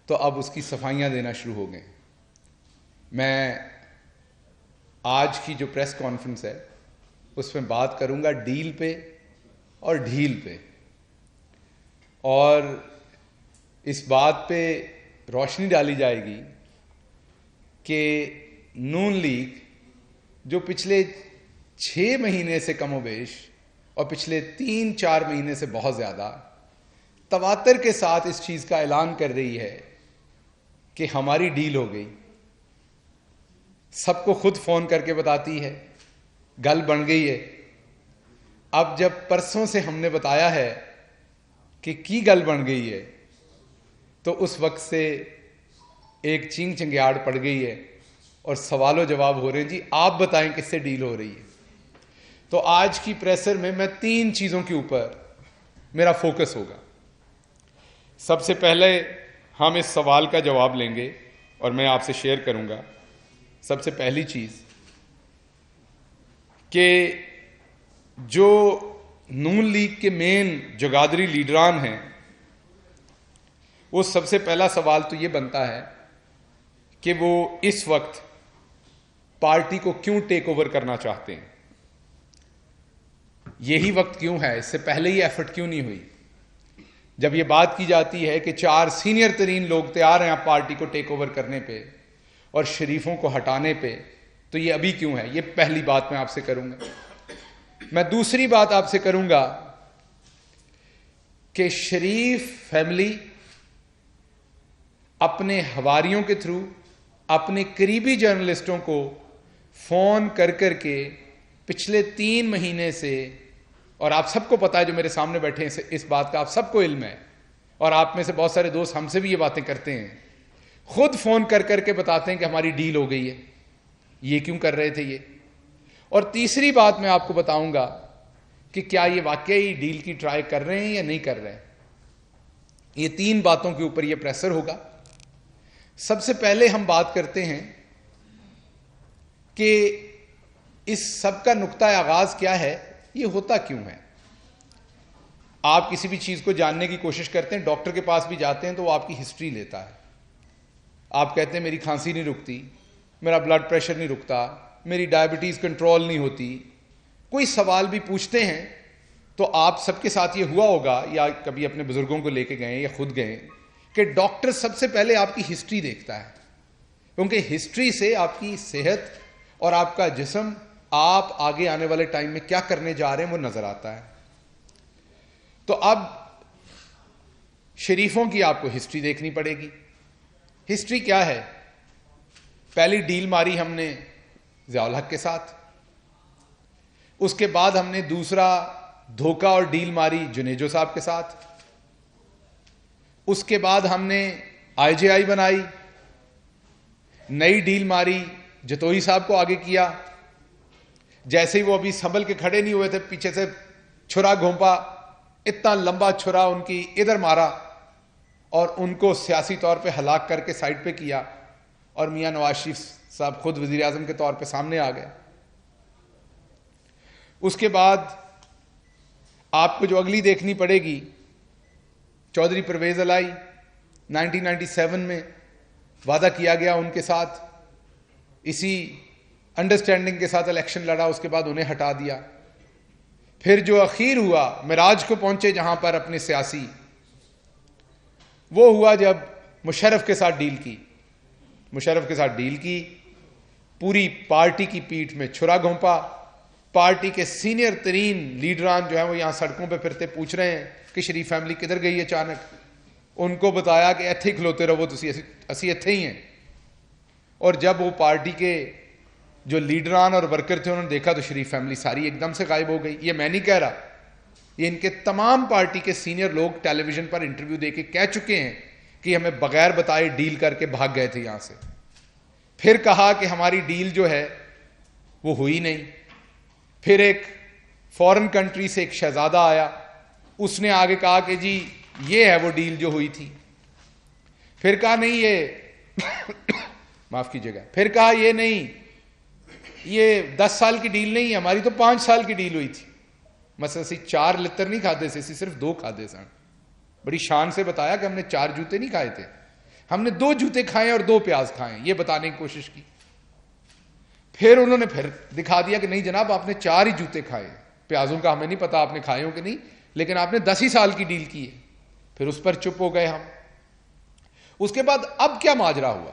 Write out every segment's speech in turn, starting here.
تو اب اس کی صفائیاں دینا شروع ہو گئے. میں آج کی جو پریس کانفرنس ہے اس میں بات کروں گا ڈیل پہ اور ڈھیل پہ, اور اس بات پہ روشنی ڈالی جائے گی کہ نون لیگ جو پچھلے 6 مہینے سے کم و بیش اور پچھلے 3-4 مہینے سے بہت زیادہ تواتر کے ساتھ اس چیز کا اعلان کر رہی ہے کہ ہماری ڈیل ہو گئی, سب کو خود فون کر کے بتاتی ہے گل بن گئی ہے. اب جب پرسوں سے ہم نے بتایا ہے کہ کی گل بن گئی ہے تو اس وقت سے ایک چینگ چنگیاڑ پڑ گئی ہے اور سوال و جواب ہو رہے ہیں, جی آپ بتائیں کس سے ڈیل ہو رہی ہے. تو آج کی پریسر میں 3 چیزوں کے اوپر میرا فوکس ہوگا. سب سے پہلے ہم اس سوال کا جواب لیں گے اور میں آپ سے شیئر کروں گا. سب سے پہلی چیز کہ جو نون لیگ کے مین جگادری لیڈران ہیں, وہ سب سے پہلا سوال تو یہ بنتا ہے کہ وہ اس وقت پارٹی کو کیوں ٹیک اوور کرنا چاہتے ہیں. یہی وقت کیوں ہے, اس سے پہلے یہ ایفرٹ کیوں نہیں ہوئی؟ جب یہ بات کی جاتی ہے کہ 4 سینئر ترین لوگ تیار ہیں آپ پارٹی کو ٹیک اوور کرنے پہ اور شریفوں کو ہٹانے پہ, تو یہ ابھی کیوں ہے؟ یہ پہلی بات میں آپ سے کروں گا. میں دوسری بات آپ سے کروں گا کہ شریف فیملی اپنے حواریوں کے تھرو اپنے قریبی جرنلسٹوں کو فون کر کر کے پچھلے 3 مہینے سے, اور آپ سب کو پتا ہے جو میرے سامنے بیٹھے ہیں اس بات کا, آپ سب کو علم ہے, اور آپ میں سے بہت سارے دوست ہم سے بھی یہ باتیں کرتے ہیں, خود فون کر کر کے بتاتے ہیں کہ ہماری ڈیل ہو گئی ہے. یہ کیوں کر رہے تھے یہ؟ اور تیسری بات میں آپ کو بتاؤں گا کہ کیا یہ واقعی ڈیل کی ٹرائی کر رہے ہیں یا نہیں کر رہے ہیں. یہ 3 باتوں کے اوپر یہ پریسر ہوگا. سب سے پہلے ہم بات کرتے ہیں کہ اس سب کا نقطہ آغاز کیا ہے, یہ ہوتا کیوں ہے. آپ کسی بھی چیز کو جاننے کی کوشش کرتے ہیں, ڈاکٹر کے پاس بھی جاتے ہیں تو وہ آپ کی ہسٹری لیتا ہے. آپ کہتے ہیں میری کھانسی نہیں رکتی, میرا بلڈ پریشر نہیں رکتا, میری ڈائبٹیز کنٹرول نہیں ہوتی. کوئی سوال بھی پوچھتے ہیں تو آپ سب کے ساتھ یہ ہوا ہوگا, یا کبھی اپنے بزرگوں کو لے کے گئے یا خود گئے, کہ ڈاکٹر سب سے پہلے آپ کی ہسٹری دیکھتا ہے, کیونکہ ہسٹری سے آپ کی صحت اور آپ کا جسم, آپ آگے آنے والے ٹائم میں کیا کرنے جا رہے ہیں وہ نظر آتا ہے. تو اب شریفوں کی آپ کو ہسٹری دیکھنی پڑے گی. ہسٹری کیا ہے؟ پہلی ڈیل ماری ہم نے ضیاء الحق کے ساتھ, اس کے بعد ہم نے دوسرا دھوکہ اور ڈیل ماری جنیجو صاحب کے ساتھ, اس کے بعد ہم نے آئی جے آئی بنائی, نئی ڈیل ماری جتوئی صاحب کو آگے کیا. جیسے ہی وہ ابھی سنبھل کے کھڑے نہیں ہوئے تھے, پیچھے سے چھرا گھونپا, اتنا لمبا چھرا ان کی ادھر مارا اور ان کو سیاسی طور پہ ہلاک کر کے سائڈ پہ کیا, اور میاں نواز شریف صاحب خود وزیر اعظم کے طور پہ سامنے آ گئے. اس کے بعد آپ کو جو اگلی دیکھنی پڑے گی, چودھری پرویز الہی 1997 میں وعدہ کیا گیا ان کے ساتھ, اسی انڈرسٹینڈنگ کے ساتھ الیکشن لڑا, اس کے بعد انہیں ہٹا دیا. پھر جو اخیر ہوا, معراج کو پہنچے جہاں پر اپنے سیاسی, وہ ہوا جب مشرف کے ساتھ ڈیل کی. مشرف کے ساتھ ڈیل کی, پوری پارٹی کی پیٹھ میں چھرا گھونپا. پارٹی کے سینئر ترین لیڈران جو ہیں وہ یہاں سڑکوں پہ پھرتے پوچھ رہے ہیں کہ شریف فیملی کدھر گئی اچانک. ان کو بتایا کہ ایتھے کھلوتے رہو, اسی ایتھے ہی ہیں. اور جب وہ پارٹی کے جو لیڈران اور ورکر تھے انہوں نے دیکھا تو شریف فیملی ساری ایک دم سے غائب ہو گئی. یہ میں نہیں کہہ رہا, یہ ان کے تمام پارٹی کے سینئر لوگ ٹیلی ویژن پر انٹرویو دے کے کہہ چکے ہیں کہ ہمیں بغیر بتائے ڈیل کر کے بھاگ گئے تھے یہاں سے. پھر کہا کہ ہماری ڈیل جو ہے وہ ہوئی نہیں. پھر ایک فورن کنٹری سے ایک شہزادہ آیا, اس نے آگے کہا کہ جی یہ ہے وہ ڈیل جو ہوئی تھی. پھر کہا نہیں یہ معاف کیجیے گا, پھر کہا یہ نہیں, یہ 10 سال کی ڈیل نہیں ہے, ہماری تو 5 سال کی ڈیل ہوئی تھی. مثلا 4 لتر نہیں کھاتے سے, صرف 2 کھاتے سن. بڑی شان سے بتایا کہ ہم نے 4 جوتے نہیں کھائے تھے. ہم نے 2 جوتے کھائے اور 2 پیاز کھائے, یہ بتانے کی کوشش کی. پھر انہوں نے پھر دکھا دیا کہ نہیں جناب آپ نے 4 ہی جوتے کھائے, پیازوں کا ہمیں نہیں پتا آپ نے کھائے ہو کہ نہیں, لیکن آپ نے 10 ہی سال کی ڈیل کی ہے. پھر اس پر چپ ہو گئے ہم. اس کے بعد اب کیا ماجرا ہوا؟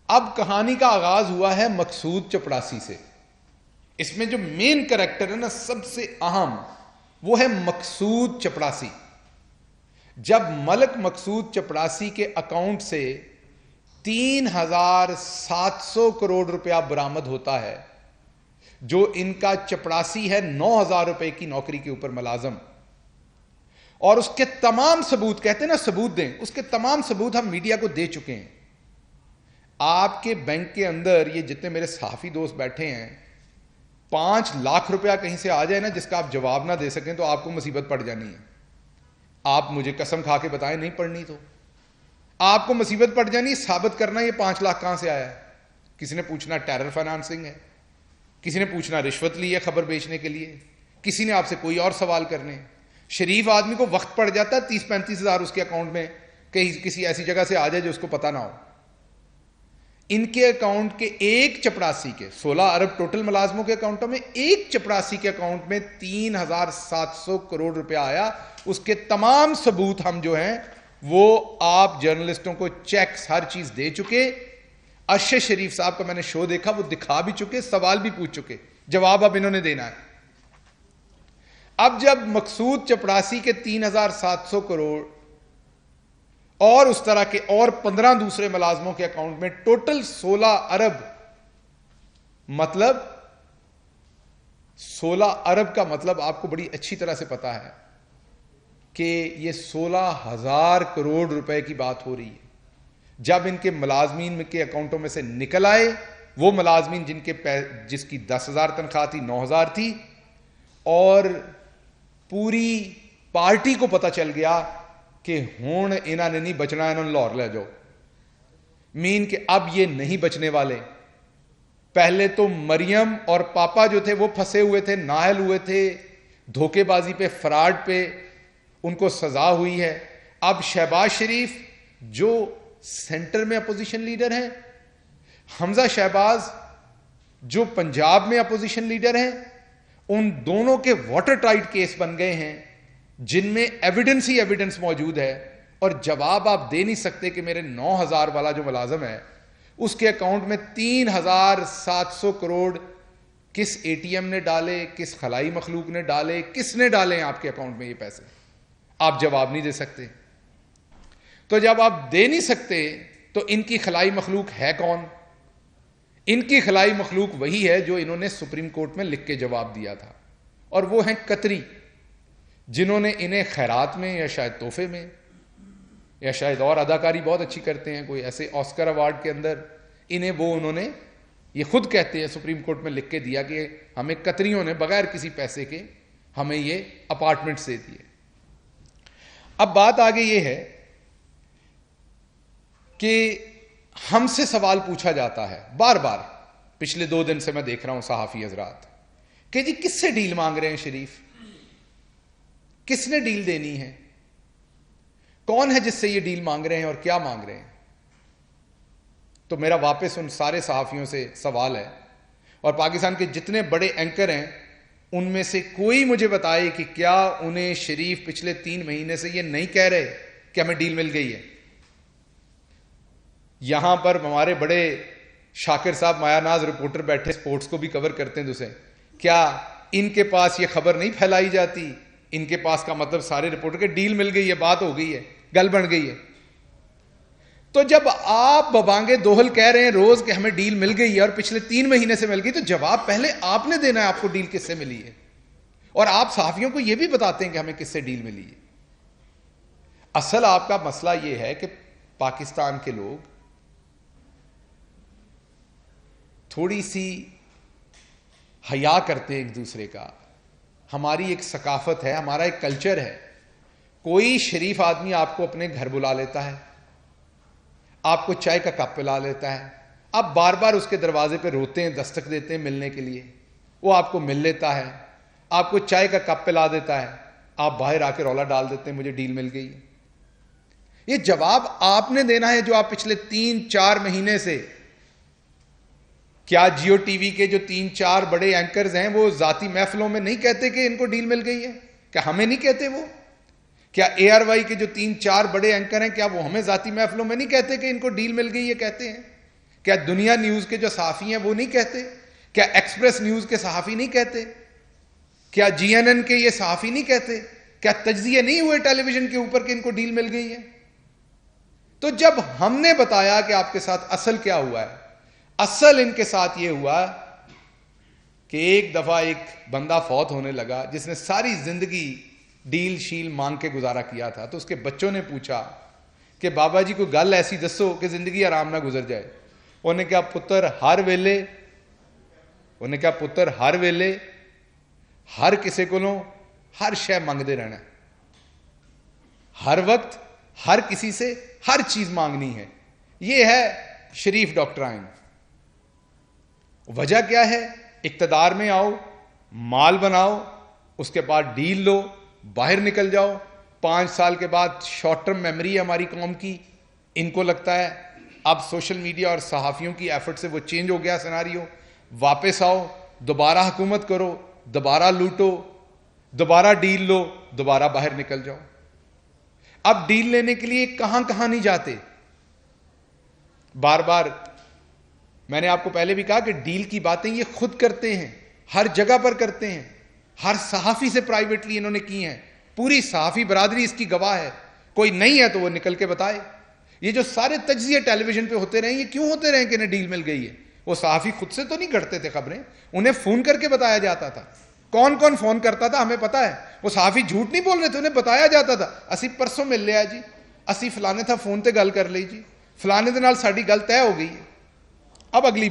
اب کہانی کا آغاز ہوا ہے مقصود چپڑاسی سے. اس میں جو مین کریکٹر ہے نا, سب سے اہم, وہ ہے مقصود چپڑاسی. جب ملک مقصود چپڑاسی کے اکاؤنٹ سے 3,700 کروڑ روپیہ برآمد ہوتا ہے, جو ان کا چپڑاسی ہے 9,000 روپے کی نوکری کے اوپر ملازم, اور اس کے تمام ثبوت, کہتے ہیں نا ثبوت دیں, اس کے تمام ثبوت ہم میڈیا کو دے چکے ہیں. آپ کے بینک کے اندر یہ جتنے میرے صحافی دوست بیٹھے ہیں, 5 لاکھ روپیہ کہیں سے آ جائے نا جس کا آپ جواب نہ دے سکیں تو آپ کو مصیبت پڑ جانی ہے. آپ مجھے قسم کھا کے بتائیں, نہیں پڑھنی تو آپ کو مصیبت پڑ جانی ہے. ثابت کرنا یہ 5 لاکھ کہاں سے آیا ہے. کسی نے پوچھنا ٹیرر فائنانسنگ ہے, کسی نے پوچھنا رشوت لی ہے خبر بیچنے کے لیے, کسی نے آپ سے کوئی اور سوال کرنے. شریف آدمی کو وقت پڑ جاتا ہے 30-35 ہزار اس کے اکاؤنٹ میں کہیں کسی ایسی جگہ سے آ جائے جو اس کو پتا نہ ہو. ان کے اکاؤنٹ کے ایک چپڑاسی کے 16 ارب ٹوٹل ملازموں کے اکاؤنٹوں میں ایک چپڑاسی کے اکاؤنٹ میں 3,700 کروڑ روپیہ آیا. اس کے تمام ثبوت ہم جو ہیں وہ آپ جرنلسٹوں کو چیکس ہر چیز دے چکے. ارشد شریف صاحب کا میں نے شو دیکھا, وہ دکھا بھی چکے, سوال بھی پوچھ چکے, جواب اب انہوں نے دینا ہے. اب جب مقصود چپڑاسی کے 3,700 کروڑ اور اس طرح کے اور 15 دوسرے ملازموں کے اکاؤنٹ میں ٹوٹل 16 ارب, مطلب 16 ارب کا مطلب آپ کو بڑی اچھی طرح سے پتا ہے کہ یہ 16,000 کروڑ روپے کی بات ہو رہی ہے. جب ان کے ملازمین کے اکاؤنٹوں میں سے نکل آئے, وہ ملازمین جس کی 10,000 تنخواہ تھی 9,000 تھی, اور پوری پارٹی کو پتا چل گیا کہ ہون انہوں نے نہیں بچنا, انہوں نے لاہور لے جاؤ. مین کہ اب یہ نہیں بچنے والے. پہلے تو مریم اور پاپا جو تھے وہ پھنسے ہوئے تھے, نااہل ہوئے تھے, دھوکے بازی پہ, فراڈ پہ ان کو سزا ہوئی ہے. اب شہباز شریف جو سینٹر میں اپوزیشن لیڈر ہیں, حمزہ شہباز جو پنجاب میں اپوزیشن لیڈر ہیں, ان دونوں کے واٹر ٹائٹ کیس بن گئے ہیں جن میں ایویڈنس ہی ایویڈنس موجود ہے, اور جواب آپ دے نہیں سکتے کہ میرے 9,000 والا جو ملازم ہے اس کے اکاؤنٹ میں 3,700 کروڑ کس اے ٹی ایم نے ڈالے, کس خلائی مخلوق نے ڈالے, کس نے ڈالے ہیں آپ کے اکاؤنٹ میں یہ پیسے. آپ جواب نہیں دے سکتے. تو جب آپ دے نہیں سکتے تو ان کی خلائی مخلوق ہے کون؟ ان کی خلائی مخلوق وہی ہے جو انہوں نے سپریم کورٹ میں لکھ کے جواب دیا تھا, اور وہ ہیں قطری, جنہوں نے انہیں خیرات میں یا شاید تحفے میں یا شاید اور اداکاری بہت اچھی کرتے ہیں, کوئی ایسے آسکر ایوارڈ کے اندر انہیں وہ انہوں نے, یہ خود کہتے ہیں سپریم کورٹ میں لکھ کے دیا کہ ہمیں قطریوں نے بغیر کسی پیسے کے ہمیں یہ اپارٹمنٹس دے دیے. اب بات آگے یہ ہے کہ ہم سے سوال پوچھا جاتا ہے بار بار, پچھلے 2 دن سے میں دیکھ رہا ہوں صحافی حضرات, کہ جی کس سے ڈیل مانگ رہے ہیں شریف, کس نے ڈیل دینی ہے, کون ہے جس سے یہ ڈیل مانگ رہے ہیں اور کیا مانگ رہے ہیں. تو میرا واپس ان سارے صحافیوں سے سوال ہے, اور پاکستان کے جتنے بڑے اینکر ہیں ان میں سے کوئی مجھے بتائے کہ کیا انہیں شریف پچھلے 3 مہینے سے یہ نہیں کہہ رہے کہ ہمیں ڈیل مل گئی ہے. یہاں پر ہمارے بڑے شاکر صاحب مایا ناز رپورٹر بیٹھے, سپورٹس کو بھی کور کرتے ہیں دوسرے, کیا ان کے پاس یہ خبر نہیں پھیلائی جاتی؟ ان کے پاس کا مطلب سارے رپورٹر کے ڈیل مل گئی ہے, بات ہو گئی ہے, گل بن گئی ہے. تو جب آپ ببانگے دوہل کہہ رہے ہیں روز کہ ہمیں ڈیل مل گئی ہے اور پچھلے 3 مہینے سے مل گئی, تو جواب پہلے آپ نے دینا ہے آپ کو ڈیل کس سے ملی ہے, اور آپ صحافیوں کو یہ بھی بتاتے ہیں کہ ہمیں کس سے ڈیل ملی ہے. اصل آپ کا مسئلہ یہ ہے کہ پاکستان کے لوگ تھوڑی سی حیا کرتے ہیں ایک دوسرے کا. ہماری ایک ثقافت ہے, ہمارا ایک کلچر ہے. کوئی شریف آدمی آپ کو اپنے گھر بلا لیتا ہے, آپ کو چائے کا کپ پلا لیتا ہے, آپ بار بار اس کے دروازے پہ روتے ہیں, دستک دیتے ہیں ملنے کے لیے, وہ آپ کو مل لیتا ہے, آپ کو چائے کا کپ پلا دیتا ہے, آپ باہر آ کے رولا ڈال دیتے ہیں مجھے ڈیل مل گئی ہے. یہ جواب آپ نے دینا ہے جو آپ پچھلے 3-4 مہینے سے، کیا جیو ٹی وی کے جو 3-4 بڑے اینکرز ہیں وہ ذاتی محفلوں میں نہیں کہتے کہ ان کو ڈیل مل گئی ہے؟ کیا ہمیں نہیں کہتے وہ؟ کیا اے آر وائی کے جو 3-4 بڑے اینکر ہیں کیا وہ ہمیں ذاتی محفلوں میں نہیں کہتے کہ ان کو ڈیل مل گئی ہے؟ کہتے ہیں؟ کیا دنیا نیوز کے جو صحافی ہیں وہ نہیں کہتے؟ کیا ایکسپریس نیوز کے صحافی نہیں کہتے؟ کیا جی این این کے یہ صحافی نہیں کہتے؟ کیا تجزیے نہیں ہوئے ٹیلی ویژن کے اوپر کہ ان کو ڈیل مل گئی ہے؟ تو جب ہم نے بتایا کہ آپ کے ساتھ اصل کیا ہوا ہے، اصل ان کے ساتھ یہ ہوا کہ ایک دفعہ ایک بندہ فوت ہونے لگا جس نے ساری زندگی ڈیل شیل مانگ کے گزارا کیا تھا، تو اس کے بچوں نے پوچھا کہ بابا جی کوئی گل ایسی دسو کہ زندگی آرام نہ گزر جائے. انہوں نے کہا پتر ہر ویلے ہر کسے کولوں ہر شے منگتے رہنا، ہر وقت ہر کسی سے ہر چیز مانگنی ہے. یہ ہے شریف ڈاکٹرائن. وجہ کیا ہے؟ اقتدار میں آؤ، مال بناؤ، اس کے بعد ڈیل لو، باہر نکل جاؤ. 5 سال کے بعد شارٹ ٹرم میموری ہے ہماری قوم کی. ان کو لگتا ہے اب سوشل میڈیا اور صحافیوں کی ایفرٹ سے وہ چینج ہو گیا سیناریو. واپس آؤ، دوبارہ حکومت کرو، دوبارہ لوٹو، دوبارہ ڈیل لو، دوبارہ باہر نکل جاؤ. اب ڈیل لینے کے لیے کہاں کہاں نہیں جاتے. بار بار میں نے آپ کو پہلے بھی کہا کہ ڈیل کی باتیں یہ خود کرتے ہیں، ہر جگہ پر کرتے ہیں، ہر صحافی سے پرائیویٹلی انہوں نے کی ہیں. پوری صحافی برادری اس کی گواہ ہے. کوئی نہیں ہے تو وہ نکل کے بتائے. یہ جو سارے تجزیے ٹیلی ویژن پہ ہوتے رہے، یہ کیوں ہوتے رہے کہ انہیں ڈیل مل گئی ہے؟ وہ صحافی خود سے تو نہیں گھڑتے تھے خبریں، انہیں فون کر کے بتایا جاتا تھا. کون کون فون کرتا تھا ہمیں پتا ہے. وہ صحافی جھوٹ نہیں بول رہے تھے، انہیں بتایا جاتا تھا اسی پرسوں مل لیا جی، اسی فلانے تھا فون تے گل کر لی جی، فلانے دے نال ساڈی گل طے ہو گئی ہے. اب اگلی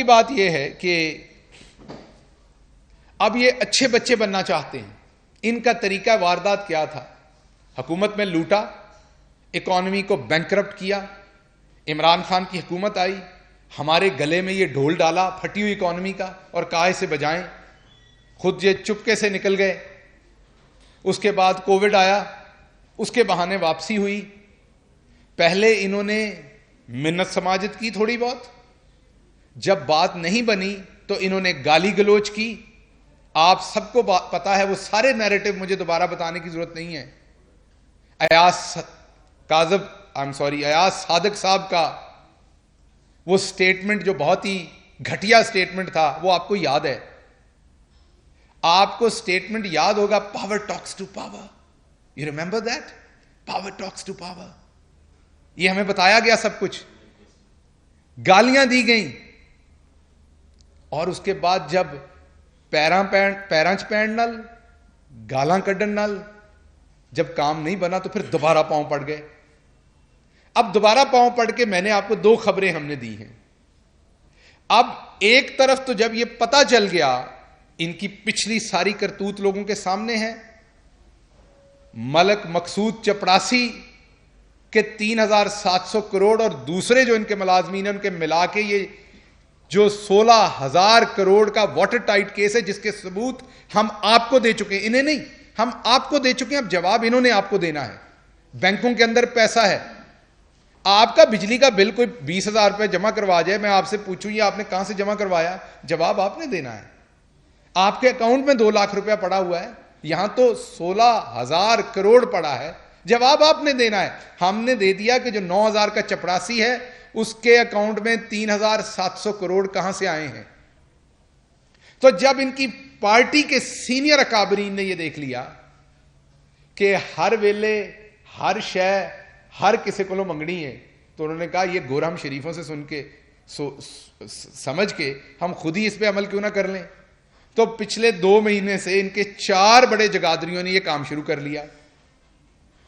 بات یہ ہے کہ اب یہ اچھے بچے بننا چاہتے ہیں. ان کا طریقہ واردات کیا تھا؟ حکومت میں لوٹا، اکانومی کو بینکرپٹ کیا. عمران خان کی حکومت آئی، ہمارے گلے میں یہ ڈھول ڈالا پھٹی ہوئی اکانومی کا اور کہا اسے بجائیں. خود یہ چپکے سے نکل گئے. اس کے بعد کووڈ آیا، اس کے بہانے واپسی ہوئی. پہلے انہوں نے منت سماجت کی تھوڑی بہت، جب بات نہیں بنی تو انہوں نے گالی گلوچ کی. آپ سب کو پتا ہے، وہ سارے نیریٹو مجھے دوبارہ بتانے کی ضرورت نہیں ہے. ایاز صادق صاحب کا وہ سٹیٹمنٹ جو بہت ہی گھٹیا سٹیٹمنٹ تھا، وہ آپ کو یاد ہے. آپ کو سٹیٹمنٹ یاد ہوگا، power talks to power. You remember that? Power talks to power. یہ ہمیں بتایا گیا سب کچھ، گالیاں دی گئیں. اور اس کے بعد جب پیراں چ پینڈ نال گالاں کڈن نال جب کام نہیں بنا تو پھر دوبارہ پاؤں پڑ گئے. اب دوبارہ پاؤں پڑ کے میں نے آپ کو 2 خبریں ہم نے دی ہیں. اب ایک طرف تو جب یہ پتا چل گیا، ان کی پچھلی ساری کرتوت لوگوں کے سامنے ہے. ملک مقصود چپڑاسی کے 3,700 کروڑ اور دوسرے جو ان کے ملازمین ہیں ان کے ملا کے یہ جو 16,000 کروڑ کا واٹر ٹائٹ کیس ہے، جس کے ثبوت ہم آپ کو دے چکے ہیں. انہیں نہیں، ہم آپ کو دے چکے ہیں. اب جواب انہوں نے آپ کو دینا ہے. بینکوں کے اندر پیسہ ہے. آپ کا بجلی کا بل کوئی 20,000 روپے جمع کروا جائے، میں آپ سے پوچھوں یہ آپ نے کہاں سے جمع کروایا، جواب آپ نے دینا ہے. آپ کے اکاؤنٹ میں 2 لاکھ روپیہ پڑا ہوا ہے، یہاں تو 16,000 کروڑ پڑا ہے، جواب آپ نے دینا ہے. ہم نے دے دیا کہ جو 9,000 کا چپڑاسی ہے اس کے اکاؤنٹ میں 3,700 کروڑ کہاں سے آئے ہیں. تو جب ان کی پارٹی کے سینئر اکابرین نے یہ دیکھ لیا کہ ہر ویلے ہر شے ہر کسی کو منگنی ہے، تو انہوں نے کہا یہ گورہم شریفوں سے سن کے سمجھ کے ہم خود ہی اس پہ عمل کیوں نہ کر لیں. تو پچھلے 2 مہینے سے ان کے 4 بڑے جگادریوں نے یہ کام شروع کر لیا.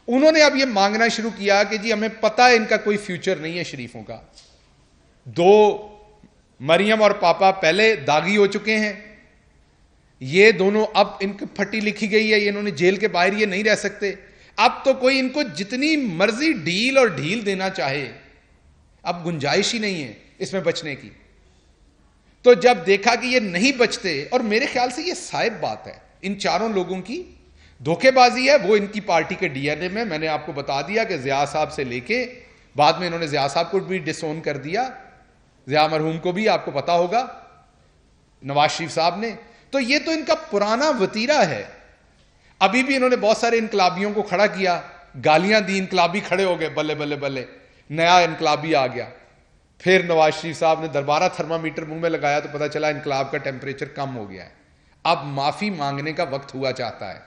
انہوں نے اب یہ مانگنا شروع کیا کہ جی ہمیں پتہ ہے ان کا کوئی فیوچر نہیں ہے شریفوں کا. 2 مریم اور پاپا پہلے داغی ہو چکے ہیں، یہ دونوں اب ان کی پھٹی لکھی گئی ہے، انہوں نے جیل کے باہر یہ نہیں رہ سکتے. اب تو کوئی ان کو جتنی مرضی ڈیل اور ڈھیل دینا چاہے، اب گنجائش ہی نہیں ہے اس میں بچنے کی. تو جب دیکھا کہ یہ نہیں بچتے، اور میرے خیال سے یہ صائب بات ہے ان 4 لوگوں کی، دھوکے بازی ہے، وہ ان کی پارٹی کے ڈی این اے میں نے آپ کو بتا دیا کہ ضیاء صاحب سے لے کے بعد میں انہوں نے ضیاء صاحب کو بھی ڈس اون کر دیا، ضیاء مرحوم کو بھی آپ کو پتا ہوگا، نواز شریف صاحب نے. تو یہ تو ان کا پرانا وتیرہ ہے. ابھی بھی انہوں نے بہت سارے انقلابیوں کو کھڑا کیا، گالیاں دی، انقلابی کھڑے ہو گئے، بلے بلے بلے نیا انقلابی آ گیا. پھر نواز شریف صاحب نے دربارہ تھرمامیٹر منہ میں لگایا تو پتا چلا انقلاب کا ٹیمپریچر کم ہو گیا ہے. اب معافی مانگنے کا وقت ہوا چاہتا ہے.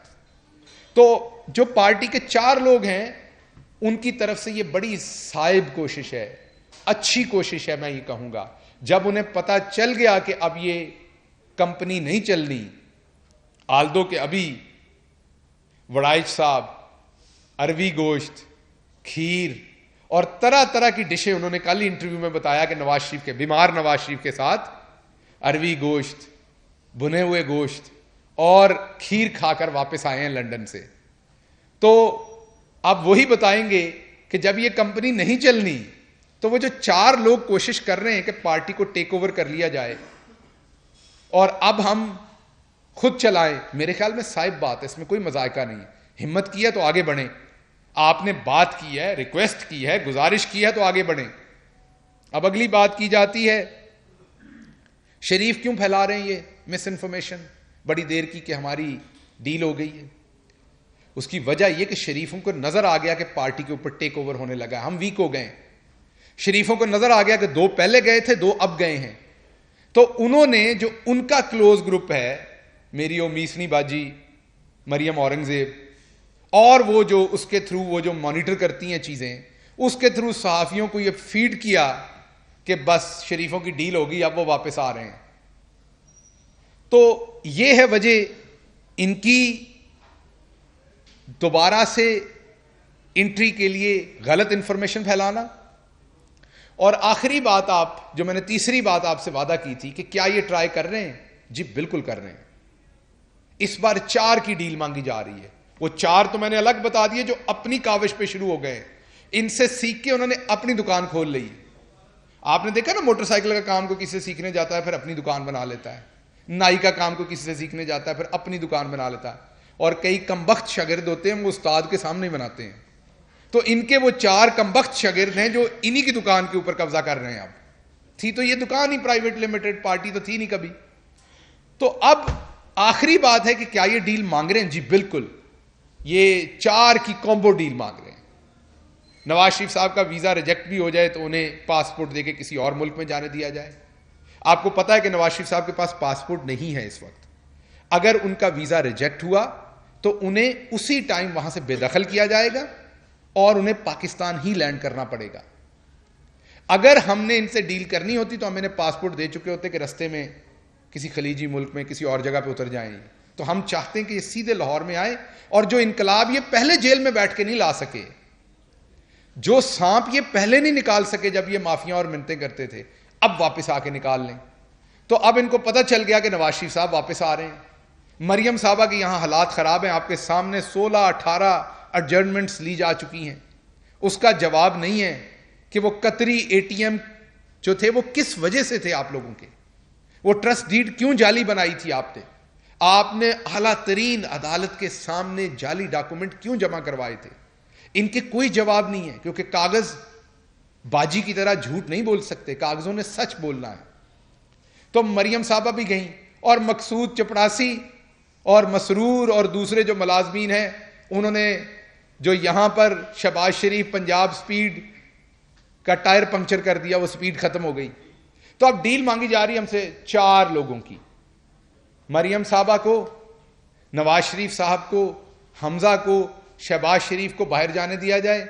تو جو پارٹی کے 4 لوگ ہیں ان کی طرف سے یہ بڑی صائب کوشش ہے، اچھی کوشش ہے میں یہ کہوں گا. جب انہیں پتا چل گیا کہ اب یہ کمپنی نہیں چلنی، آلدو کے ابھی وڑائچ صاحب، اروی گوشت، کھیر اور طرح طرح کی ڈشیں، انہوں نے کل انٹرویو میں بتایا کہ نواز شریف کے بیمار نواز شریف کے ساتھ اروی گوشت، بنے ہوئے گوشت اور کھیر کھا کر واپس آئے ہیں لندن سے. تو اب وہی بتائیں گے کہ جب یہ کمپنی نہیں چلنی تو وہ جو 4 لوگ کوشش کر رہے ہیں کہ پارٹی کو ٹیک اوور کر لیا جائے اور اب ہم خود چلائیں، میرے خیال میں صائب بات ہے، اس میں کوئی مذائقہ نہیں. ہمت کی ہے تو آگے بڑھیں، آپ نے بات کی ہے، ریکویسٹ کی ہے، گزارش کی ہے تو آگے بڑھیں. اب اگلی بات کی جاتی ہے شریف کیوں پھیلا رہے ہیں یہ مس انفارمیشن بڑی دیر کی کہ ہماری ڈیل ہو گئی ہے. اس کی وجہ یہ کہ شریفوں کو نظر آ گیا کہ پارٹی کے اوپر ٹیک اوور ہونے لگا، ہم ویک ہو گئے. شریفوں کو نظر آ گیا کہ 2 پہلے گئے تھے، 2 اب گئے ہیں. تو انہوں نے جو ان کا کلوز گروپ ہے، میری میسنی باجی، مریم اورنگزیب، اور وہ جو اس کے تھرو وہ جو مانیٹر کرتی ہیں چیزیں، اس کے تھرو صحافیوں کو یہ فیڈ کیا کہ بس شریفوں کی ڈیل ہوگی، اب وہ واپس آ رہے ہیں. تو یہ ہے وجہ ان کی دوبارہ سے انٹری کے لیے غلط انفارمیشن پھیلانا. اور آخری بات، آپ جو میں نے تیسری بات آپ سے وعدہ کی تھی کہ کیا یہ ٹرائی کر رہے ہیں؟ جی بالکل کر رہے ہیں. اس بار 4 کی ڈیل مانگی جا رہی ہے. وہ 4 تو میں نے الگ بتا دیے جو اپنی کاوش پہ شروع ہو گئے، ان سے سیکھ کے انہوں نے اپنی دکان کھول لی. آپ نے دیکھا نا، موٹر سائیکل کا کام کو کسی سے سیکھنے جاتا ہے پھر اپنی دکان بنا لیتا ہے، نائی کا کام کو کسی سے سیکھنے جاتا ہے پھر اپنی دکان بنا لیتا ہے. اور کئی کمبخت شاگرد ہوتے ہیں وہ استاد کے سامنے ہی بناتے ہیں. تو ان کے وہ 4 کمبخت شاگرد ہیں جو انہی کی دکان کے اوپر قبضہ کر رہے ہیں. اب تھی تو یہ دکان ہی پرائیویٹ لمیٹڈ، پارٹی تو تھی نہیں کبھی. تو اب آخری بات ہے کہ کیا یہ ڈیل مانگ رہے ہیں؟ جی بالکل، یہ 4 کی کومبو ڈیل مانگ رہے ہیں. نواز شریف صاحب کا ویزا ریجیکٹ بھی ہو جائے تو انہیں پاسپورٹ دے کے کسی اور ملک میں جانے دیا جائے. آپ کو پتا ہے کہ نواز شریف صاحب کے پاس پاسپورٹ نہیں ہے اس وقت. اگر ان کا ویزا ریجیکٹ ہوا تو انہیں اسی ٹائم وہاں سے بے دخل کیا جائے گا اور انہیں پاکستان ہی لینڈ کرنا پڑے گا. اگر ہم نے ان سے ڈیل کرنی ہوتی تو ہم انہیں پاسپورٹ دے چکے ہوتے کہ رستے میں کسی خلیجی ملک میں کسی اور جگہ پہ اتر جائیں. تو ہم چاہتے ہیں کہ یہ سیدھے لاہور میں آئے، اور جو انقلاب یہ پہلے جیل میں بیٹھ کے نہیں لا سکے، جو سانپ یہ پہلے نہیں نکال سکے جب یہ مافیاں اور منتیں کرتے تھے، اب واپس آ کے نکال لیں. تو اب ان کو پتہ چل گیا کہ نواز شریف صاحب واپس آ رہے ہیں. مریم صاحبہ کے یہاں حالات خراب ہیں، آپ کے سامنے 16-18 ایڈجرنمنٹس لی جا چکی ہیں. اس کا جواب نہیں ہے کہ وہ قطری اے ٹی ایم جو تھے وہ کس وجہ سے تھے آپ لوگوں کے، وہ ٹرسٹ ڈیڈ کیوں جعلی بنائی تھی آپ نے اعلیٰ ترین عدالت کے سامنے جعلی ڈاکومنٹ کیوں جمع کروائے تھے. ان کے کوئی جواب نہیں ہے، کیونکہ کاغذ باجی کی طرح جھوٹ نہیں بول سکتے، کاغذوں نے سچ بولنا ہے. تو مریم صاحبہ بھی گئیں، اور مقصود چپڑاسی اور مسرور اور دوسرے جو ملازمین ہیں، انہوں نے جو یہاں پر شہباز شریف پنجاب سپیڈ کا ٹائر پنکچر کر دیا، وہ سپیڈ ختم ہو گئی. تو اب ڈیل مانگی جا رہی ہے ہم سے 4 لوگوں کی، مریم صاحبہ کو، نواز شریف صاحب کو، حمزہ کو، شہباز شریف کو باہر جانے دیا جائے،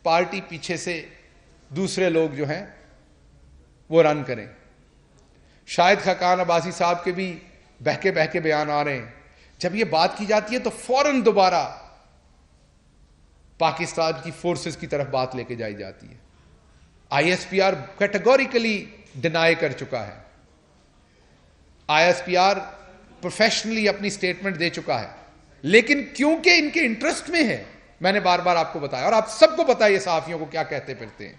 پارٹی پیچھے سے دوسرے لوگ جو ہیں وہ رن کریں. شاہد خاقان عباسی صاحب کے بھی بہکے بیان آ رہے ہیں. جب یہ بات کی جاتی ہے تو فوراً دوبارہ پاکستان کی فورسز کی طرف بات لے کے جائی جاتی ہے. I S P R categorically deny کر چکا ہے. I S P R professionally اپنی سٹیٹمنٹ دے چکا ہے، لیکن کیونکہ ان کے انٹرسٹ میں ہے، میں نے بار بار آپ کو بتایا اور آپ سب کو پتا ہے یہ صحافیوں کو کیا کہتے پھرتے ہیں،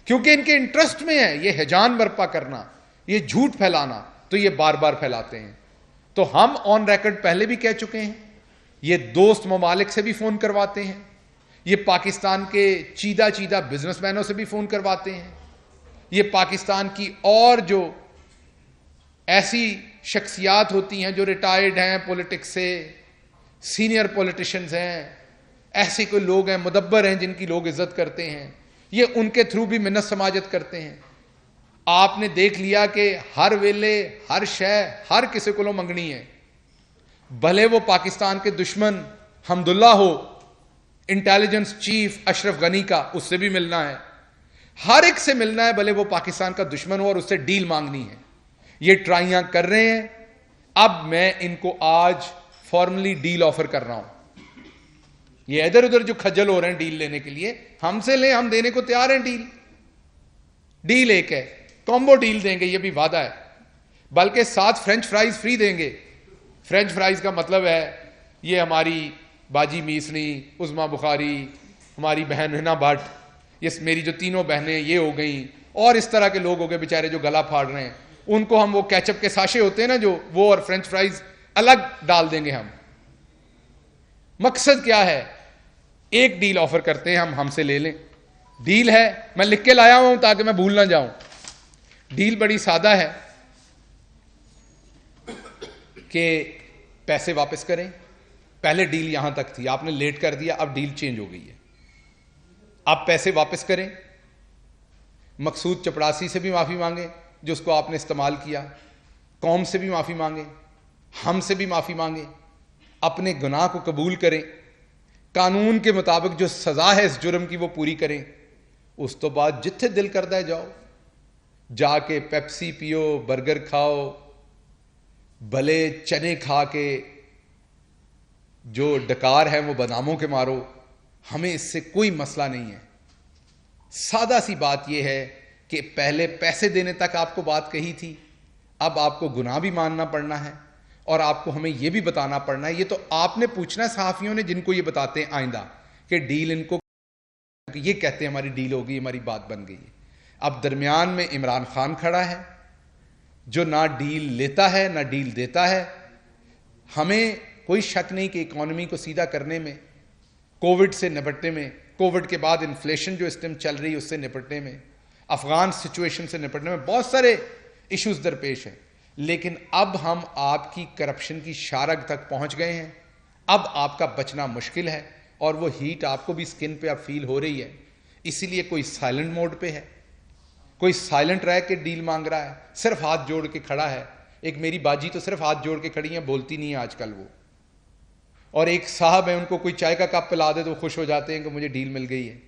کیونکہ ان کے انٹرسٹ میں ہے یہ ہیجان برپا کرنا، یہ جھوٹ پھیلانا، تو یہ بار بار پھیلاتے ہیں. تو ہم آن ریکارڈ پہلے بھی کہہ چکے ہیں یہ دوست ممالک سے بھی فون کرواتے ہیں, یہ پاکستان کے چیدہ بزنس مینوں سے بھی فون کرواتے ہیں, یہ پاکستان کی اور جو ایسی شخصیات ہوتی ہیں جو ریٹائرڈ ہیں پولیٹکس سے, سینئر پولیٹیشنز ہیں, ایسے کوئی لوگ ہیں مدبر ہیں جن کی لوگ عزت کرتے ہیں, یہ ان کے تھرو بھی منت سماجت کرتے ہیں. آپ نے دیکھ لیا کہ ہر ویلے ہر شے ہر کسی کو منگنی ہے, بھلے وہ پاکستان کے دشمن حمداللہ ہو, انٹیلیجنس چیف اشرف غنی کا, اس سے بھی ملنا ہے, ہر ایک سے ملنا ہے, بھلے وہ پاکستان کا دشمن ہو, اور اس سے ڈیل مانگنی ہے. یہ ٹرائیاں کر رہے ہیں. اب میں ان کو آج فارملی ڈیل آفر کر رہا ہوں. یہ ادھر ادھر جو کھجل ہو رہے ہیں ڈیل لینے کے لیے, ہم سے لیں, ہم دینے کو تیار ہیں. ڈیل ایک ہے, کامبو ڈیل دیں گے, یہ بھی وعدہ ہے, بلکہ ساتھ فرینچ فرائز فری دیں گے. فرینچ فرائز کا مطلب ہے یہ ہماری باجی میسنی, عظما بخاری, ہماری بہن ہنا بھٹ, یہ میری جو تینوں بہنیں یہ ہو گئیں, اور اس طرح کے لوگ ہو گئے بیچارے جو گلا پھاڑ رہے ہیں, ان کو ہم وہ کیچپ کے ساشے ہوتے ہیں نا جو, وہ اور فرینچ فرائز الگ ڈال دیں گے ہم. مقصد کیا ہے؟ ایک ڈیل آفر کرتے ہیں ہم سے لے لیں. ڈیل ہے, میں لکھ کے لایا ہوں تاکہ میں بھول نہ جاؤں. ڈیل بڑی سادہ ہے کہ پیسے واپس کریں. پہلے ڈیل یہاں تک تھی, آپ نے لیٹ کر دیا, اب ڈیل چینج ہو گئی ہے. آپ پیسے واپس کریں, مقصود چپڑاسی سے بھی معافی مانگیں جو اس کو آپ نے استعمال کیا, قوم سے بھی معافی مانگیں, ہم سے بھی معافی مانگیں, اپنے گناہ کو قبول کریں, قانون کے مطابق جو سزا ہے اس جرم کی وہ پوری کریں. اس تو بعد جتھے دل کرتا ہے جاؤ, جا کے پیپسی پیو, برگر کھاؤ, بھلے چنے کھا کے جو ڈکار ہے وہ باداموں کے مارو, ہمیں اس سے کوئی مسئلہ نہیں ہے. سادہ سی بات یہ ہے کہ پہلے پیسے دینے تک آپ کو بات کہی تھی, اب آپ کو گناہ بھی ماننا پڑنا ہے, اور آپ کو ہمیں یہ بھی بتانا پڑنا ہے. یہ تو آپ نے پوچھنا ہے صحافیوں نے جن کو یہ بتاتے ہیں آئندہ کہ ڈیل ان کو, یہ کہتے ہیں ہماری ڈیل ہو گئی, ہماری بات بن گئی ہے. اب درمیان میں عمران خان کھڑا ہے جو نہ ڈیل لیتا ہے نہ ڈیل دیتا ہے. ہمیں کوئی شک نہیں کہ اکانومی کو سیدھا کرنے میں, کووڈ سے نپٹنے میں, کووڈ کے بعد انفلیشن جو اس ٹائم چل رہی ہے اس سے نپٹنے میں, افغان سچویشن سے نپٹنے میں بہت سارے ایشوز درپیش ہیں. لیکن اب ہم آپ کی کرپشن کی شارگ تک پہنچ گئے ہیں. اب آپ کا بچنا مشکل ہے, اور وہ ہیٹ آپ کو بھی سکن پہ اب فیل ہو رہی ہے. اسی لیے کوئی سائلنٹ موڈ پہ ہے, کوئی سائلنٹ رہ کے ڈیل مانگ رہا ہے, صرف ہاتھ جوڑ کے کھڑا ہے. ایک میری باجی تو صرف ہاتھ جوڑ کے کھڑی ہیں, بولتی نہیں ہے آج کل وہ. اور ایک صاحب ہیں, ان کو کوئی چائے کا کپ پلا دے تو خوش ہو جاتے ہیں کہ مجھے ڈیل مل گئی ہے.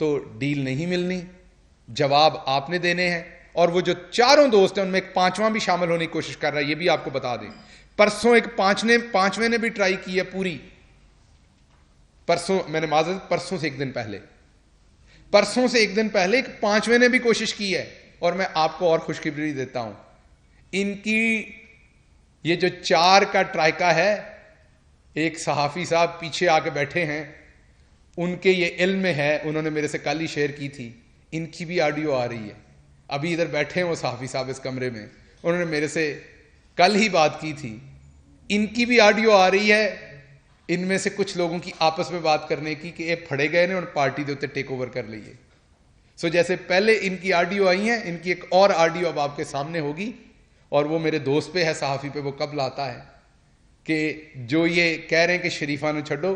تو ڈیل نہیں ملنی, جواب آپ نے دینے ہیں. اور وہ جو چاروں دوست ہیں ان میں ایک پانچواں بھی شامل ہونے کی کوشش کر رہا ہے, یہ بھی آپ کو بتا دیں. پرسوں ایک پانچویں نے بھی ٹرائی کی ہے پوری, پرسوں میں نے معذرت پرسوں سے ایک دن پہلے ایک پانچویں نے بھی کوشش کی ہے. اور میں آپ کو اور خوشخبری دیتا ہوں, ان کی یہ جو 4 کا ٹرائکا ہے, ایک صحافی صاحب پیچھے آ کے بیٹھے ہیں, ان کے یہ علم میں ہے, انہوں نے میرے سے کل ہی شیئر کی تھی, ان کی بھی آڈیو آ رہی ہے. ابھی ادھر بیٹھے ہیں وہ صحافی صاحب اس کمرے میں, انہوں نے میرے سے کل ہی بات کی تھی, ان کی بھی آڈیو آ رہی ہے. ان میں سے کچھ لوگوں کی آپس میں بات کرنے کی کہ یہ پھڑے گئے نے اور پارٹی دے اتنے ٹیک اوور کر لیے. سو جیسے پہلے ان کی آڈیو آئی ہیں, ان کی ایک اور آڈیو اب آپ کے سامنے ہوگی, اور وہ میرے دوست پہ ہے, صحافی پہ, وہ کب لاتا ہے کہ جو یہ کہہ رہے ہیں کہ شریفہ نو چھڈو,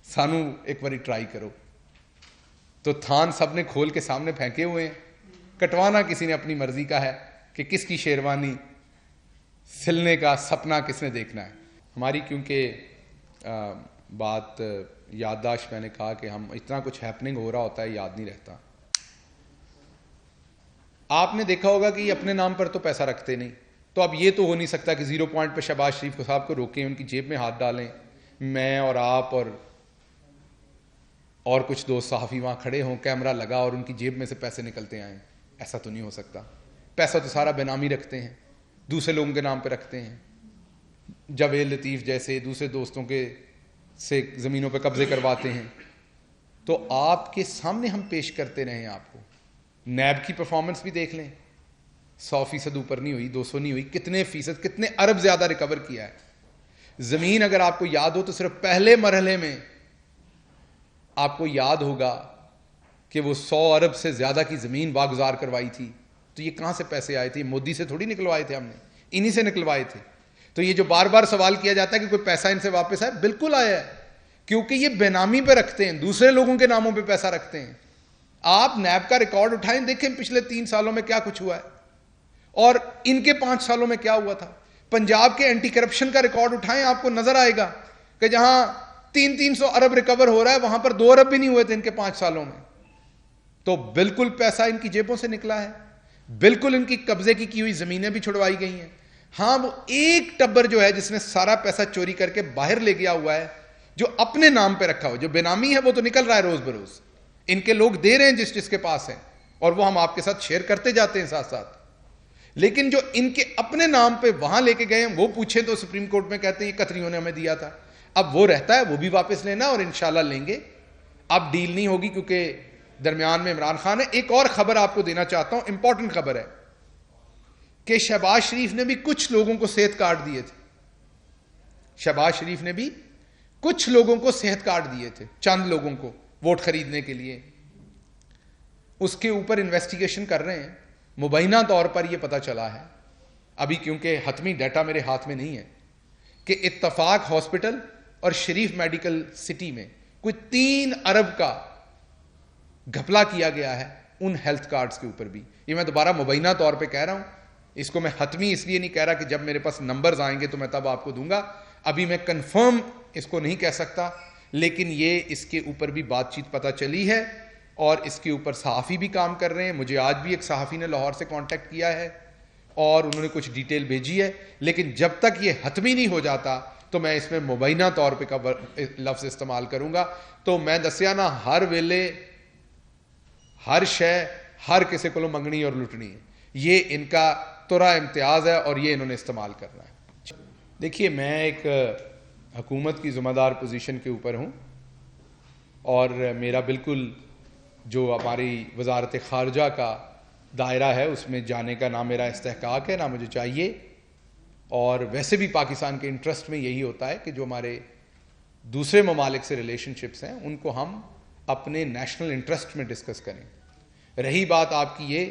سانو ایک باری ٹرائی کرو. تو تھان سب نے کھول کے سامنے پھینکے ہوئے ہیں. کٹوانا کسی نے اپنی مرضی کا ہے کہ کس کی شیروانی سلنے کا سپنا کس نے دیکھنا ہے. ہماری کیونکہ بات یادداشت, میں نے کہا کہ ہم اتنا کچھ ہیپننگ ہو رہا ہوتا ہے یاد نہیں رہتا. آپ نے دیکھا ہوگا کہ یہ اپنے نام پر تو پیسہ رکھتے نہیں, تو اب یہ تو ہو نہیں سکتا کہ 0 پوائنٹ پہ شہباز شریف کو صاحب کو روکیں, ان کی جیب میں ہاتھ ڈالیں, میں اور آپ اور کچھ دوست صحافی وہاں کھڑے ہوں, کیمرہ لگا, اور ان کی جیب میں سے پیسے نکلتے آئیں. ایسا تو نہیں ہو سکتا. پیسہ تو سارا بے نامی رکھتے ہیں, دوسرے لوگوں کے نام پہ رکھتے ہیں. جاوید لطیف جیسے دوسرے دوستوں کے سے زمینوں پہ قبضے کرواتے ہیں. تو آپ کے سامنے ہم پیش کرتے رہے ہیں آپ کو. نیب کی پرفارمنس بھی دیکھ لیں, 100% اوپر نہیں ہوئی, 200 نہیں ہوئی, کتنے فیصد, کتنے ارب زیادہ ریکور کیا ہے. زمین اگر آپ کو یاد ہو تو صرف پہلے مرحلے میں آپ کو یاد ہوگا کہ وہ 100 ارب سے زیادہ کی زمین واگزار کروائی تھی. تو یہ کہاں سے پیسے آئے تھے؟ مودی سے تھوڑی نکلوائے تھے ہم نے, انہی سے نکلوائے تھے. تو یہ جو بار بار سوال کیا جاتا ہے کہ کوئی پیسہ ان سے واپس آئے, بالکل آیا ہے, کیونکہ یہ بے نامی پہ رکھتے ہیں, دوسرے لوگوں کے ناموں پہ پیسہ رکھتے ہیں. آپ نیب کا ریکارڈ اٹھائیں, دیکھیں پچھلے 3 سالوں میں کیا کچھ ہوا ہے اور ان کے 5 سالوں میں کیا ہوا تھا. پنجاب کے اینٹی کرپشن کا ریکارڈ اٹھائیں, آپ کو نظر آئے گا کہ جہاں 300 ارب ریکور ہو رہا ہے وہاں پر 2 ارب بھی نہیں ہوئے تھے ان کے 5 سالوں میں. تو بالکل پیسہ ان کی جیبوں سے نکلا ہے, بالکل ان کی قبضے کی ہوئی زمینیں بھی چھڑوائی گئی ہیں. ہاں وہ ایک ٹبر جو ہے جس نے سارا پیسہ چوری کر کے باہر لے گیا ہوا ہے, جو اپنے نام پہ رکھا ہو, جو بے نامی ہے وہ تو نکل رہا ہے روز بروز, ان کے لوگ دے رہے ہیں جس کے پاس ہے, اور وہ ہم آپ کے ساتھ شیئر کرتے جاتے ہیں ساتھ ساتھ. لیکن جو ان کے اپنے نام پہ وہاں لے کے گئے ہیں وہ پوچھیں تو سپریم کورٹ میں کہتے ہیں یہ قطریوں نے ہمیں دیا تھا. اب وہ رہتا ہے, وہ بھی واپس لینا اور انشاءاللہ لیں گے. اب ڈیل نہیں ہوگی کیونکہ درمیان میں عمران خان ہے. ایک اور خبر آپ کو دینا چاہتا ہوں, امپورٹنٹ خبر ہے کہ شہباز شریف نے بھی کچھ لوگوں کو صحت کارڈ دیے تھے. شہباز شریف نے بھی کچھ لوگوں کو صحت کارڈ دیے تھے, چند لوگوں کو ووٹ خریدنے کے لیے. اس کے اوپر انویسٹیگیشن کر رہے ہیں. مبینہ طور پر یہ پتا چلا ہے ابھی, کیونکہ حتمی ڈیٹا میرے ہاتھ میں نہیں ہے, کہ اتفاق ہاسپٹل اور شریف میڈیکل سٹی میں کوئی 3 ارب کا گھپلا کیا گیا ہے ان ہیلتھ کارڈز کے اوپر بھی. یہ میں دوبارہ مبینہ طور پہ کہہ رہا ہوں, اس کو میں حتمی اس لیے نہیں کہہ رہا کہ جب میرے پاس نمبرز آئیں گے تو میں تب آپ کو دوں گا. ابھی میں کنفرم اس کو نہیں کہہ سکتا, لیکن یہ اس کے اوپر بھی بات چیت پتہ چلی ہے اور اس کے اوپر صحافی بھی کام کر رہے ہیں. مجھے آج بھی ایک صحافی نے لاہور سے کانٹیکٹ کیا ہے اور انہوں نے کچھ ڈیٹیل بھیجی ہے, لیکن جب تک یہ حتمی نہیں ہو جاتا تو میں اس میں مبینہ طور پہ کا لفظ استعمال کروں گا. تو میں دسیا نا, ہر ویلے ہر شے ہر کسی کو منگنی اور لٹنی ہے, یہ ان کا ترا امتیاز ہے اور یہ انہوں نے استعمال کرنا ہے. دیکھیے میں ایک حکومت کی ذمہ دار پوزیشن کے اوپر ہوں اور میرا بالکل جو ہماری وزارت خارجہ کا دائرہ ہے اس میں جانے کا نہ میرا استحقاق ہے نہ مجھے چاہیے. اور ویسے بھی پاکستان کے انٹرسٹ میں یہی ہوتا ہے کہ جو ہمارے دوسرے ممالک سے ریلیشن شپس ہیں ان کو ہم اپنے نیشنل انٹرسٹ میں ڈسکس کریں. رہی بات آپ کی یہ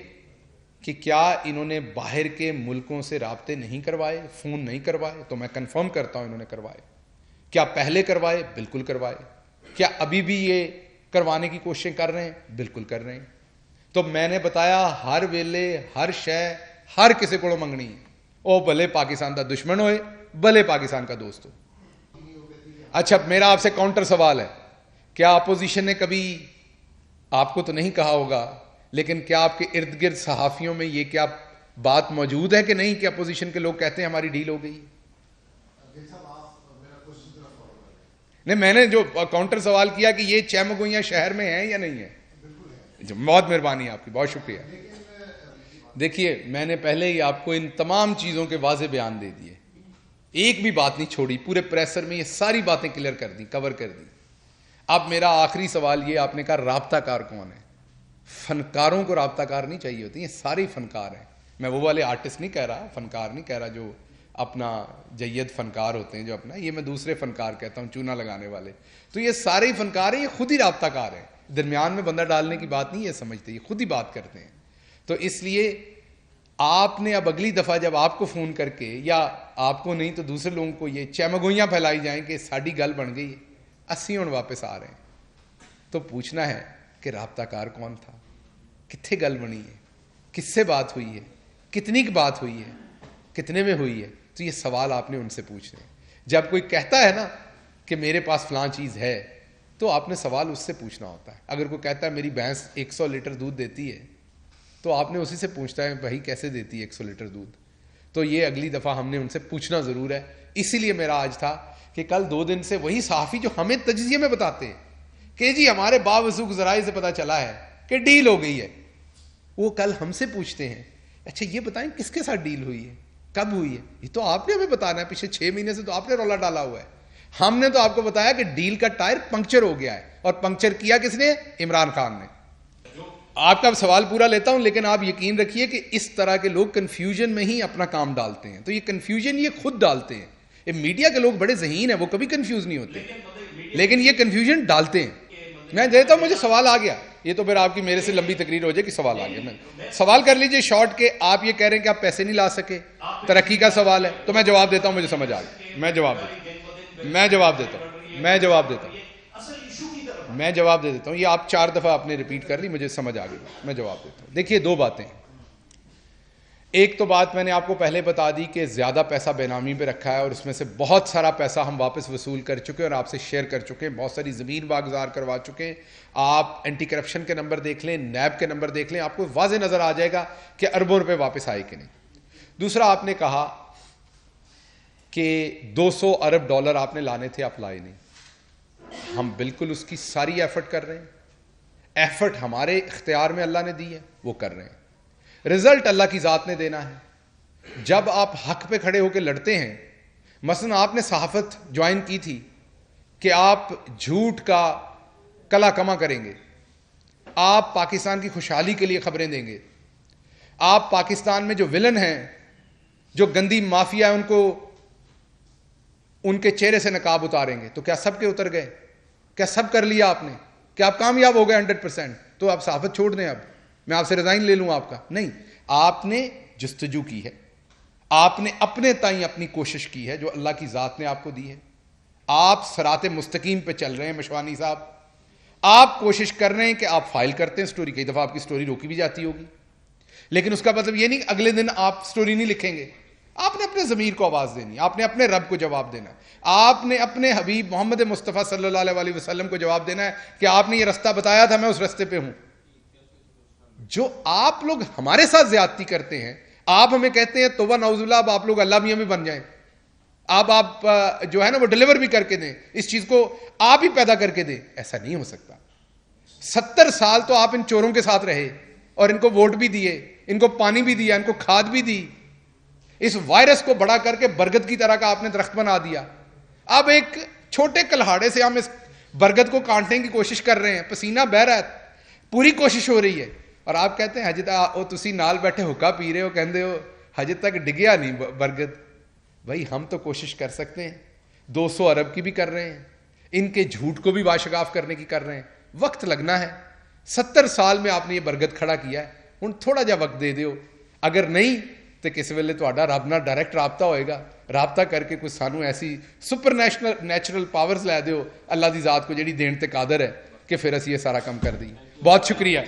کہ کیا انہوں نے باہر کے ملکوں سے رابطے نہیں کروائے, فون نہیں کروائے, تو میں کنفرم کرتا ہوں انہوں نے کروائے. کیا پہلے کروائے؟ بالکل کروائے. کیا ابھی بھی یہ کروانے کی کوششیں کر رہے ہیں؟ بالکل کر رہے ہیں. تو میں نے بتایا ہر ویلے ہر شے ہر کسی کو منگنی ہے, او بھلے پاکستان کا دشمن ہوئے بھلے پاکستان کا دوست ہو. اچھا میرا آپ سے کاؤنٹر سوال ہے, کیا اپوزیشن نے کبھی آپ کو تو نہیں کہا ہوگا, لیکن کیا آپ کے ارد گرد صحافیوں میں یہ کیا بات موجود ہے کہ نہیں کہ اپوزیشن کے لوگ کہتے ہیں ہماری ڈیل ہو گئی؟ نہیں, میں نے جو کاؤنٹر سوال کیا کہ یہ چیمگوئیاں شہر میں ہیں یا نہیں ہے. بہت مہربانی آپ کی, بہت شکریہ. دیکھیے میں نے پہلے ہی آپ کو ان تمام چیزوں کے واضح بیان دے دیے, ایک بھی بات نہیں چھوڑی, پورے پریسر میں یہ ساری باتیں کلیئر کر دیں, کور کر دیں. اب میرا آخری سوال یہ, آپ نے کہا رابطہ کار کون ہے؟ فنکاروں کو رابطہ کار نہیں چاہیے ہوتی, یہ سارے فنکار ہیں. میں وہ والے آرٹسٹ نہیں کہہ رہا, فنکار نہیں کہہ رہا جو اپنا جید فنکار ہوتے ہیں جو اپنا, یہ میں دوسرے فنکار کہتا ہوں, چونا لگانے والے. تو یہ سارے ہی فنکار ہیں, یہ خود ہی رابطہ کار ہیں, درمیان میں بندہ ڈالنے کی بات نہیں, یہ سمجھتے, یہ خود ہی بات کرتے ہیں. تو اس لیے آپ نے اب اگلی دفعہ جب آپ کو فون کر کے, یا آپ کو نہیں تو دوسرے لوگوں کو یہ چیمگوئیاں پھیلائی جائیں کہ ساڑی گل بن گئی, 80 ہون واپس آ رہے ہیں, تو پوچھنا ہے کہ رابطہ کار کون تھا, کتنے گل بنی ہے, کس سے بات ہوئی ہے, کتنی کی بات ہوئی ہے, کتنے میں ہوئی ہے. تو یہ سوال آپ نے ان سے پوچھنے. جب کوئی کہتا ہے نا کہ میرے پاس فلاں چیز ہے تو آپ نے سوال اس سے پوچھنا ہوتا ہے. اگر کوئی کہتا ہے میری بھینس 100 لیٹر دودھ دیتی ہے تو آپ نے اسی سے پوچھتا ہے بھائی کیسے دیتی ہے 100 لیٹر دودھ. تو یہ اگلی دفعہ ہم نے ان سے پوچھنا ضرور ہے. اسی لیے میرا آج تھا کہ کل 2 دن سے وہی صحافی جو ہمیں تجزیے میں بتاتے ہیں کہ جی ہمارے باوثوق ذرائع سے پتہ چلا ہے کہ ڈیل ہو گئی ہے, وہ کل ہم سے پوچھتے ہیں اچھا یہ بتائیں کس کے ساتھ ڈیل ہوئی ہے, کب ہوئی ہے. یہ تو آپ نے ہمیں بتانا ہے, پچھلے 6 مہینے سے تو آپ نے رولا ڈالا ہوا ہے. ہم نے تو آپ کو بتایا کہ ڈیل کا ٹائر پنکچر ہو گیا ہے, اور پنکچر کیا کس نے؟ عمران خان نے. آپ کا سوال پورا لیتا ہوں, لیکن آپ یقین رکھیے کہ اس طرح کے لوگ کنفیوژن میں ہی اپنا کام ڈالتے ہیں. تو یہ کنفیوژن یہ خود ڈالتے ہیں. میڈیا کے لوگ بڑے ذہین ہیں, وہ کبھی کنفیوز نہیں ہوتے, لیکن یہ کنفیوژن ڈالتے ہیں. میں دیتا ہوں, مجھے سوال آ گیا, یہ تو پھر آپ کی میرے سے لمبی تقریر ہو جائے کہ سوال آ گیا. میں سوال کر لیجئے شارٹ کے, آپ یہ کہہ رہے ہیں کہ آپ پیسے نہیں لا سکے, ترقی کا سوال ہے, تو میں جواب دیتا ہوں, مجھے سمجھ آ گیا, میں جواب دیتا ہوں, یہ آپ 4 دفعہ آپ نے ریپیٹ کر لی, مجھے سمجھ آ گئی, میں جواب دیتا ہوں. دیکھیے 2 باتیں. ایک تو بات میں نے آپ کو پہلے بتا دی کہ زیادہ پیسہ بے نامی پہ رکھا ہے, اور اس میں سے بہت سارا پیسہ ہم واپس وصول کر چکے اور آپ سے شیئر کر چکے ہیں, بہت ساری زمین واگزار کروا چکے ہیں. آپ اینٹی کرپشن کے نمبر دیکھ لیں, نیب کے نمبر دیکھ لیں, آپ کو واضح نظر آ جائے گا کہ اربوں روپے واپس آئے کہ نہیں. دوسرا, آپ نے کہا کہ $200 ارب آپ نے لانے تھے, آپ لائے نہیں. ہم بالکل اس کی ساری ایفرٹ کر رہے ہیں, ایفرٹ ہمارے اختیار میں اللہ نے دی ہے, وہ کر رہے ہیں. رزلٹ اللہ کی ذات نے دینا ہے. جب آپ حق پہ کھڑے ہو کے لڑتے ہیں, مثلا آپ نے صحافت جوائن کی تھی کہ آپ جھوٹ کا کلا کما کریں گے, آپ پاکستان کی خوشحالی کے لیے خبریں دیں گے, آپ پاکستان میں جو ولن ہیں, جو گندی مافیا ہے, ان کے چہرے سے نقاب اتاریں گے. تو کیا سب کے اتر گئے؟ کیا سب کر لیا آپ نے؟ کیا آپ کامیاب ہو گئے 100%؟ تو آپ صحافت چھوڑ دیں, اب میں آپ سے ریزائن لے لوں آپ کا؟ نہیں, آپ نے جستجو کی ہے, آپ نے اپنے تائیں اپنی کوشش کی ہے جو اللہ کی ذات نے آپ کو دی ہے. آپ صراط مستقیم پہ چل رہے ہیں مشوانی صاحب. آپ کوشش کر رہے ہیں کہ آپ فائل کرتے ہیں سٹوری, کئی دفعہ آپ کی سٹوری روکی بھی جاتی ہوگی, لیکن اس کا مطلب یہ نہیں کہ اگلے دن آپ سٹوری نہیں لکھیں گے. آپ نے اپنے ضمیر کو آواز دینی, آپ نے اپنے رب کو جواب دینا, آپ نے اپنے حبیب محمد مصطفیٰ صلی اللہ علیہ وسلم کو جواب دینا ہے کہ آپ نے یہ رستہ بتایا تھا, میں اس رستے پہ ہوں. جو آپ لوگ ہمارے ساتھ زیادتی کرتے ہیں, آپ ہمیں کہتے ہیں توبہ نعوذ باللہ, اب آپ لوگ اللہ میاں بھی بن جائیں, آپ جو ہے نا وہ ڈیلیور بھی کر کے دیں, اس چیز کو آپ ہی پیدا کر کے دیں. ایسا نہیں ہو سکتا. 70 سال تو آپ ان چوروں کے ساتھ رہے اور ان کو ووٹ بھی دیے, ان کو پانی بھی دیا, ان کو کھاد بھی دی. اس وائرس کو بڑا کر کے برگد کی طرح کا آپ نے درخت بنا دیا. اب ایک چھوٹے کلہاڑے سے ہم اس برگد کو کاٹنے کی کوشش کر رہے ہیں, پسینہ بہ رہا ہے, پوری کوشش ہو رہی ہے, اور آپ کہتے ہیں حجت تسی نال بیٹھے حکا پی رہے ہو, کہندے ہو حجت تک ڈگیا نہیں برگد. بھائی ہم تو کوشش کر سکتے ہیں, 200 ارب کی بھی کر رہے ہیں, ان کے جھوٹ کو بھی واشگاف کرنے کی کر رہے ہیں. وقت لگنا ہے. 70 سال میں آپ نے یہ برگد کھڑا کیا ہے, ہن تھوڑا جا وقت دے دیو. اگر نہیں تو کس ویلے تہاڈا رب نال ڈائریکٹ رابطہ ہوئے گا, رابطہ کر کے کچھ سانو ایسی سپر نیچرل پاورز لے دیو اللہ دی ذات کو جڑی دین تے قادر ہے, کہ پھر اسی یہ سارا کام کر دیں. بہت شکریہ.